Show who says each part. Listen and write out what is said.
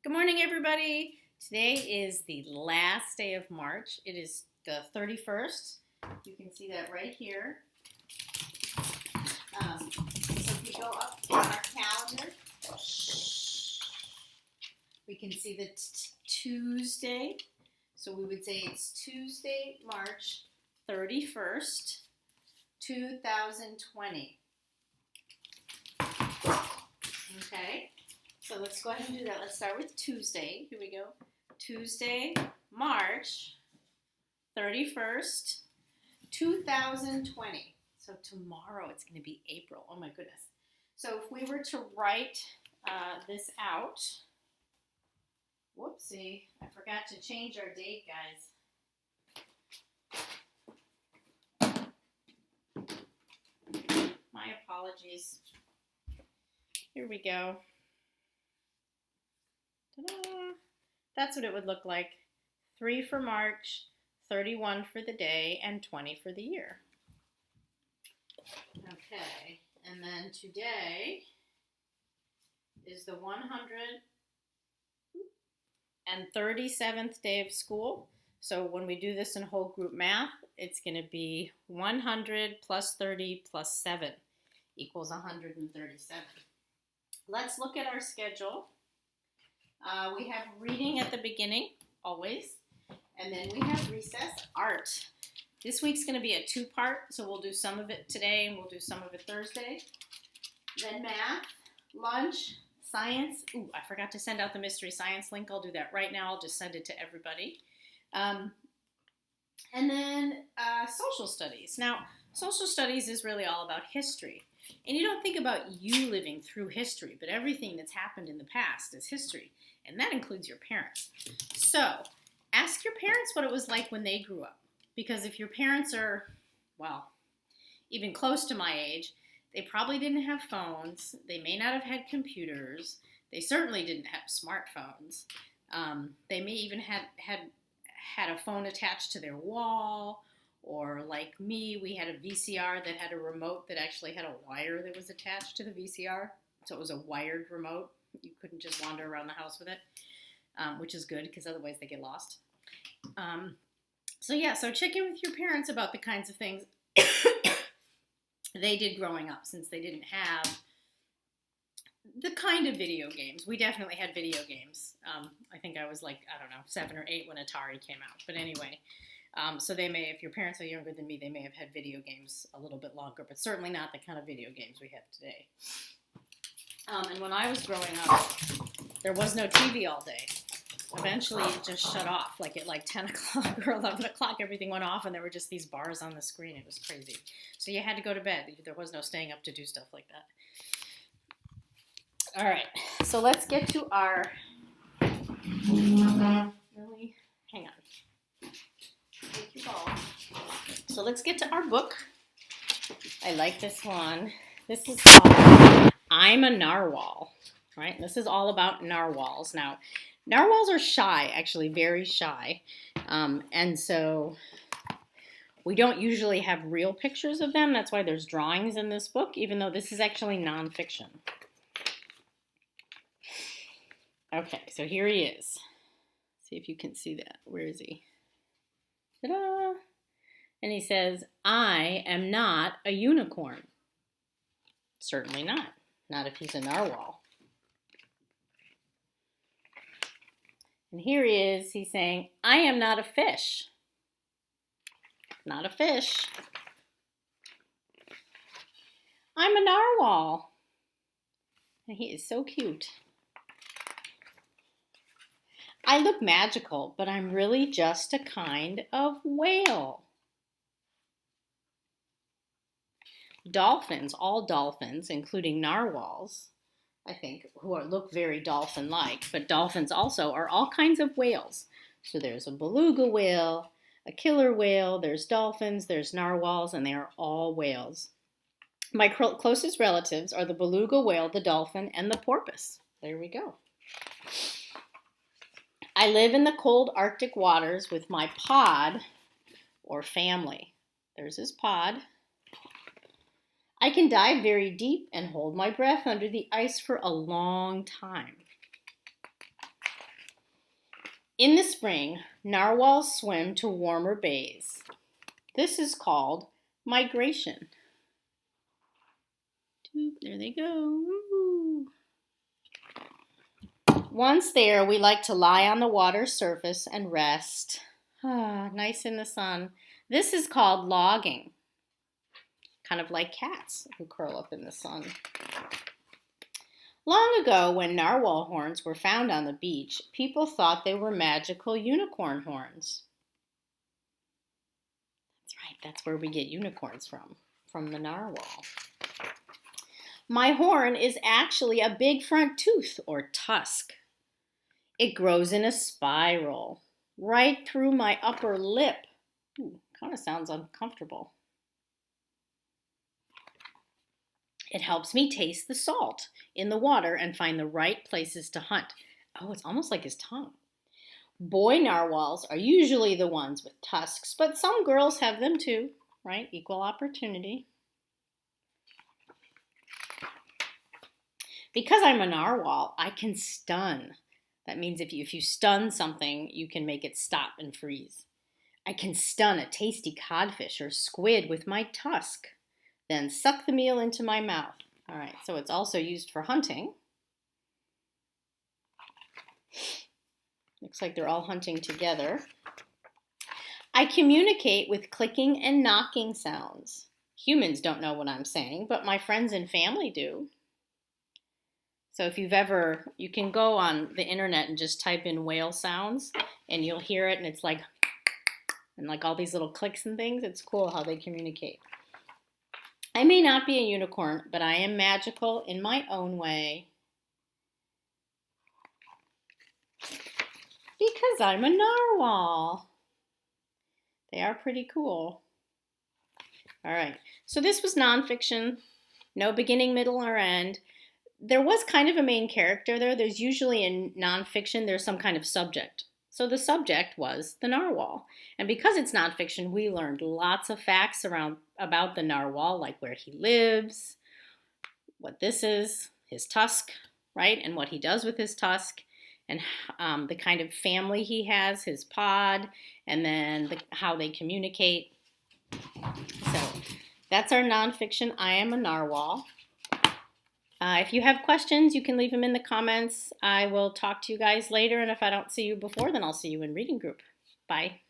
Speaker 1: Good morning, everybody. Today is the last day of March. It is the 31st. You can see that right here. So if we go up in our calendar, we can see the Tuesday. So we would say it's Tuesday, March 31st, 2020. Okay. So let's go ahead and do that. Let's start with Tuesday. Here we go. Tuesday, March 31st, 2020. So tomorrow it's going to be April. Oh my goodness. So if we were to write this out, whoopsie, I forgot to change our date, guys. My apologies. Here we go. Ta-da. That's what it would look like. 3 for March, 31 for the day, and 20 for the year. Okay, and then today is the 137th day of school. So when we do this in whole group math, it's going to be 100 plus 30 plus 7 equals 137. Let's look at our schedule. We have reading at the beginning, always, and then we have recess art. This week's going to be a two-part, so we'll do some of it today and we'll do some of it Thursday. Then math, lunch, science. Ooh, I forgot to send out the mystery science link. I'll do that right now. I'll just send it to everybody. And then social studies. Now, social studies is really all about history. And you don't think about you living through history, but everything that's happened in the past is history. And that includes your parents. So, ask your parents what it was like when they grew up. Because if your parents are, well, even close to my age, they probably didn't have phones. They may not have had computers. They certainly didn't have smartphones. They may even had a phone attached to their wall. Or like me, we had a VCR that had a remote that actually had a wire that was attached to the VCR. So it was a wired remote. You couldn't just wander around the house with it, which is good because otherwise they get lost. So check in with your parents about the kinds of things they did growing up, since they didn't have the kind of video games. We definitely had video games. I think I was like, 7 or 8 when Atari came out. But anyway, so they may, if your parents are younger than me, they may have had video games a little bit longer, but certainly not the kind of video games we have today. And when I was growing up, there was no TV all day. Eventually, it just shut off. Like at 10 o'clock or 11 o'clock, everything went off, and there were just these bars on the screen. It was crazy. So you had to go to bed. There was no staying up to do stuff like that. All right. So let's get to our... Really? Hang on. Take your ball. So let's get to our book. I like this one. This is called I'm a Narwhal, right? This is all about narwhals. Now, narwhals are shy, actually very shy. And so we don't usually have real pictures of them. That's why there's drawings in this book, even though this is actually nonfiction. Okay, so here he is. See if you can see that. Where is he? Ta-da! And he says, I am not a unicorn. Certainly not. Not if he's a narwhal. And here he is. He's saying, I am not a fish. Not a fish. I'm a narwhal. And he is so cute. I look magical, but I'm really just a kind of whale. Dolphins, all dolphins, including narwhals, I think, who look very dolphin-like, but dolphins also are all kinds of whales. So there's a beluga whale, a killer whale, there's dolphins, there's narwhals, and they are all whales. My closest relatives are the beluga whale, the dolphin, and the porpoise. There we go. I live in the cold Arctic waters with my pod, or family. There's his pod. I can dive very deep and hold my breath under the ice for a long time. In the spring, narwhals swim to warmer bays. This is called migration. There they go. Woo. Once there, we like to lie on the water's surface and rest. Nice in the sun. This is called logging. Kind of like cats who curl up in the sun. Long ago, when narwhal horns were found on the beach, people thought they were magical unicorn horns. That's right, that's where we get unicorns from the narwhal. My horn is actually a big front tooth or tusk. It grows in a spiral right through my upper lip. Kind of sounds uncomfortable. It helps me taste the salt in the water and find the right places to hunt. Oh, it's almost like his tongue. Boy narwhals are usually the ones with tusks, but some girls have them too, right? Equal opportunity. Because I'm a narwhal, I can stun. That means if you stun something, you can make it stop and freeze. I can stun a tasty codfish or squid with my tusk, then suck the meal into my mouth. All right, so it's also used for hunting. Looks like they're all hunting together. I communicate with clicking and knocking sounds. Humans don't know what I'm saying, but my friends and family do. So if you can go on the internet and just type in whale sounds and you'll hear it and it's like, and like all these little clicks and things. It's cool how they communicate. I may not be a unicorn, but I am magical in my own way. Because I'm a narwhal. They are pretty cool. All right, so this was nonfiction. No beginning, middle, or end. There was kind of a main character there. There's usually in nonfiction, there's some kind of subject. So the subject was the narwhal. And because it's nonfiction, we learned lots of facts about the narwhal, like where he lives, what this is, his tusk, right? And what he does with his tusk, and the kind of family he has, his pod, and then how they communicate. So that's our nonfiction, I Am a Narwhal. If you have questions, you can leave them in the comments. I will talk to you guys later, and if I don't see you before, then I'll see you in reading group. Bye.